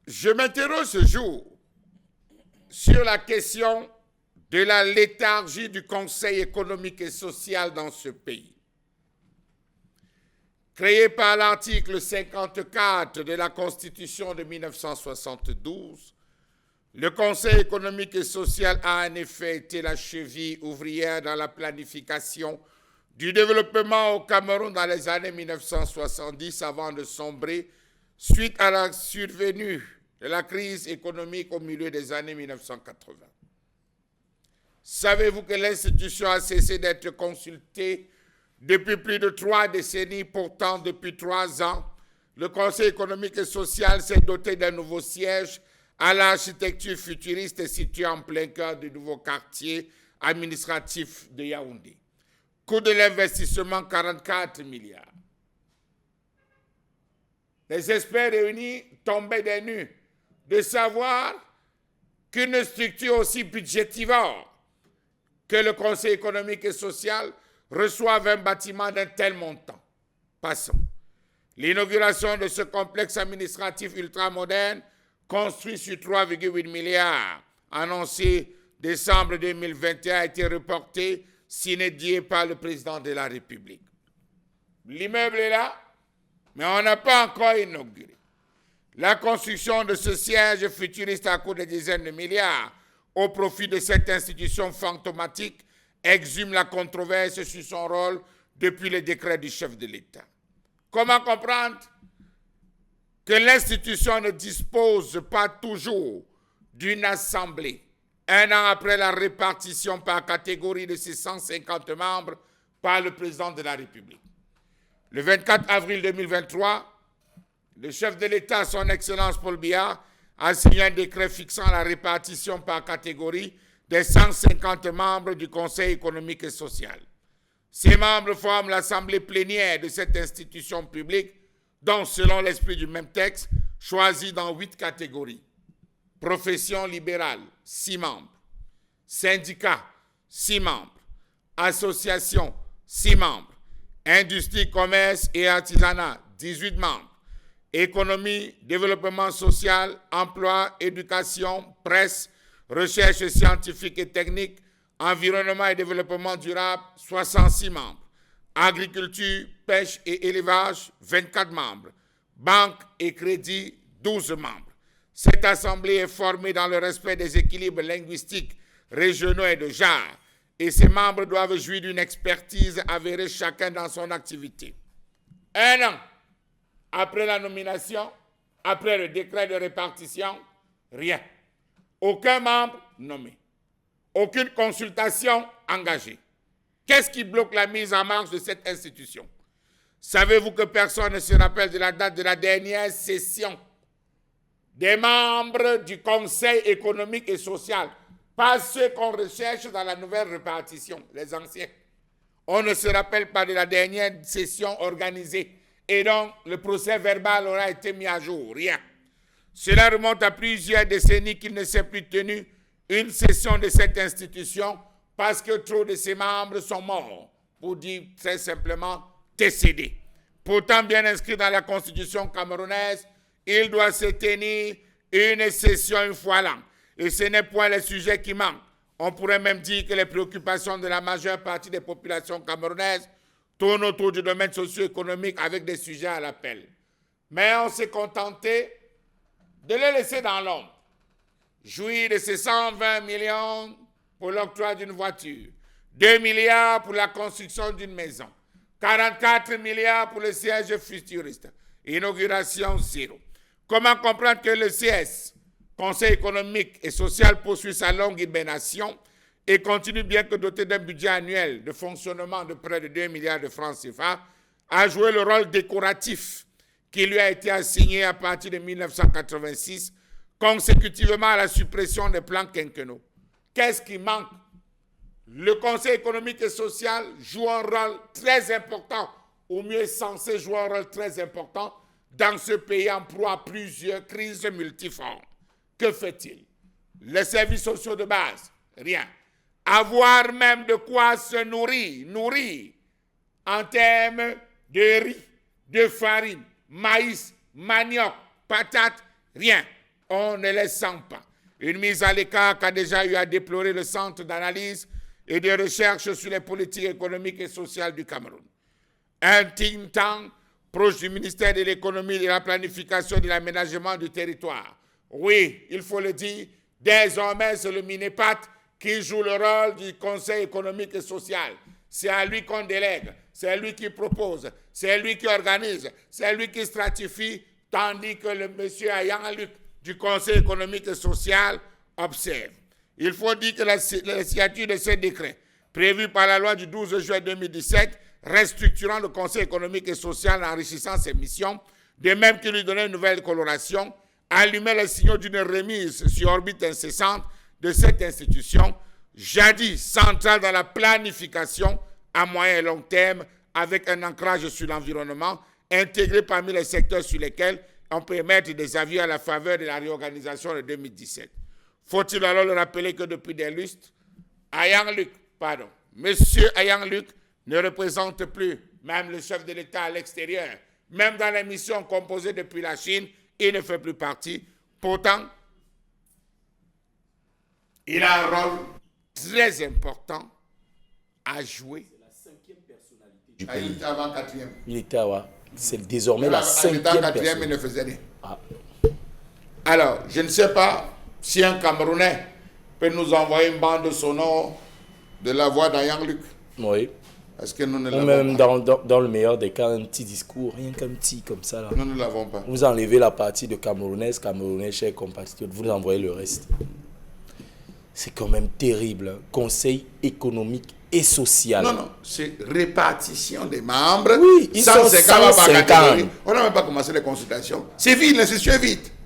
Je m'interroge ce jour sur la question de la léthargie du Conseil économique et social dans ce pays. Créé par l'article 54 de la Constitution de 1972, le Conseil économique et social a en effet été la cheville ouvrière dans la planification du développement au Cameroun dans les années 1970 avant de sombrer suite à la survenue de la crise économique au milieu des années 1980. Savez-vous que l'institution a cessé d'être consultée depuis plus de 3 décennies? Pourtant, depuis 3 ans, le Conseil économique et social s'est doté d'un nouveau siège à l'architecture futuriste situé en plein cœur du nouveau quartier administratif de Yaoundé. Coût de l'investissement, 44 milliards. Les experts réunis tombaient des nues de savoir qu'une structure aussi budgétivore que le Conseil économique et social reçoive un bâtiment d'un tel montant. Passons. L'inauguration de ce complexe administratif ultramoderne, construit sur 3,8 milliards, annoncé décembre 2021, a été reporté sine die par le président de la République. L'immeuble est là, mais on n'a pas encore inauguré. La construction de ce siège futuriste à coût de dizaines de milliards au profit de cette institution fantomatique exhume la controverse sur son rôle depuis le décret du chef de l'État. Comment comprendre que l'institution ne dispose pas toujours d'une assemblée un an après la répartition par catégorie de ses 150 membres par le président de la République? Le 24 avril 2023, le chef de l'État, son Excellence Paul Biya, a signé un décret fixant la répartition par catégorie des 150 membres du Conseil économique et social. Ces membres forment l'assemblée plénière de cette institution publique, dont, selon l'esprit du même texte, choisis dans 8 catégories. Profession libérale, 6 membres. Syndicats, 6 membres. Association, 6 membres. Industrie, commerce et artisanat, 18 membres. Économie, développement social, emploi, éducation, presse, recherche scientifique et technique, environnement et développement durable, 66 membres. Agriculture, pêche et élevage, 24 membres. Banque et crédit, 12 membres. Cette assemblée est formée dans le respect des équilibres linguistiques, régionaux et de genre, et ses membres doivent jouir d'une expertise avérée chacun dans son activité. 1 an après la nomination, après le décret de répartition, rien. Aucun membre nommé. Aucune consultation engagée. Qu'est-ce qui bloque la mise en marche de cette institution? Savez-vous que personne ne se rappelle de la date de la dernière session des membres du Conseil économique et social? Pas ceux qu'on recherche dans la nouvelle répartition, les anciens. On ne se rappelle pas de la dernière session organisée. Et donc, le procès verbal aura été mis à jour. Rien. Cela remonte à plusieurs décennies qu'il ne s'est plus tenu une session de cette institution parce que trop de ses membres sont morts, pour dire très simplement décédés. Pourtant, bien inscrit dans la Constitution camerounaise, il doit se tenir une session une fois l'an. Et ce n'est point le sujet qui manque. On pourrait même dire que les préoccupations de la majeure partie des populations camerounaises tournent autour du domaine socio-économique avec des sujets à l'appel. Mais on s'est contenté de les laisser dans l'ombre. Jouir de ces 120 millions pour l'octroi d'une voiture, 2 milliards pour la construction d'une maison, 44 milliards pour le siège futuriste, inauguration 0. Comment comprendre que le CS, Conseil économique et social, poursuit sa longue hibernation et continue, bien que doté d'un budget annuel de fonctionnement de près de 2 milliards de francs CFA, à jouer le rôle décoratif qui lui a été assigné à partir de 1986, consécutivement à la suppression des plans quinquennaux? Qu'est-ce qui manque? Le Conseil économique et social joue un rôle très important, ou mieux censé jouer un rôle très important, dans ce pays en proie à plusieurs crises multiformes. Que fait-il? Les services sociaux de base? Rien. Avoir même de quoi se nourrir en termes de riz, de farine, maïs, manioc, patates? Rien. on ne les sent pas. Une mise à l'écart qu'a déjà eu à déplorer le Centre d'analyse et de recherche sur les politiques économiques et sociales du Cameroun. Un think tank proche du ministère de l'économie, de la planification et de l'aménagement du territoire. Oui, il faut le dire, désormais c'est le MINEPAT qui joue le rôle du Conseil économique et social. C'est à lui qu'on délègue, c'est lui qui propose, c'est lui qui organise, c'est lui qui stratifie, tandis que le monsieur Ayang Luc du Conseil économique et social observe. Il faut dire que la signature de ce décret, prévu par la loi du 12 juin 2017, restructurant le Conseil économique et social en enrichissant ses missions, de même qu'il lui donnait une nouvelle coloration, allumait les signaux d'une remise sur orbite incessante de cette institution, jadis centrale dans la planification à moyen et long terme, avec un ancrage sur l'environnement, intégré parmi les secteurs sur lesquels on peut émettre des avis à la faveur de la réorganisation de 2017. Faut-il alors le rappeler que depuis des lustres, Monsieur Ayang Luc ne représente plus même le chef de l'État à l'extérieur. Même dans les missions composées depuis la Chine, il ne fait plus partie. Pourtant, il a un rôle très important à jouer. C'est la 5e personnalité du pays. Il était avant 4e. Il était c'est désormais la 5e personnalité. Il ne faisait rien. Ah. Alors, je ne sais pas si un Camerounais peut nous envoyer une bande sonore de la voix d'Ayang Luc. Oui. Est-ce que nous ne l'avons pas? Même dans le meilleur des cas, un petit discours, rien qu'un petit comme ça. Là. Nous ne l'avons pas. Vous enlevez la partie de Camerounais, chers compatriotes, vous nous envoyez le reste. C'est quand même terrible. Conseil économique et social. Non, c'est répartition des membres. Oui, ils sont 150. On n'a même pas commencé les consultations. C'est vide, l'institution est vide.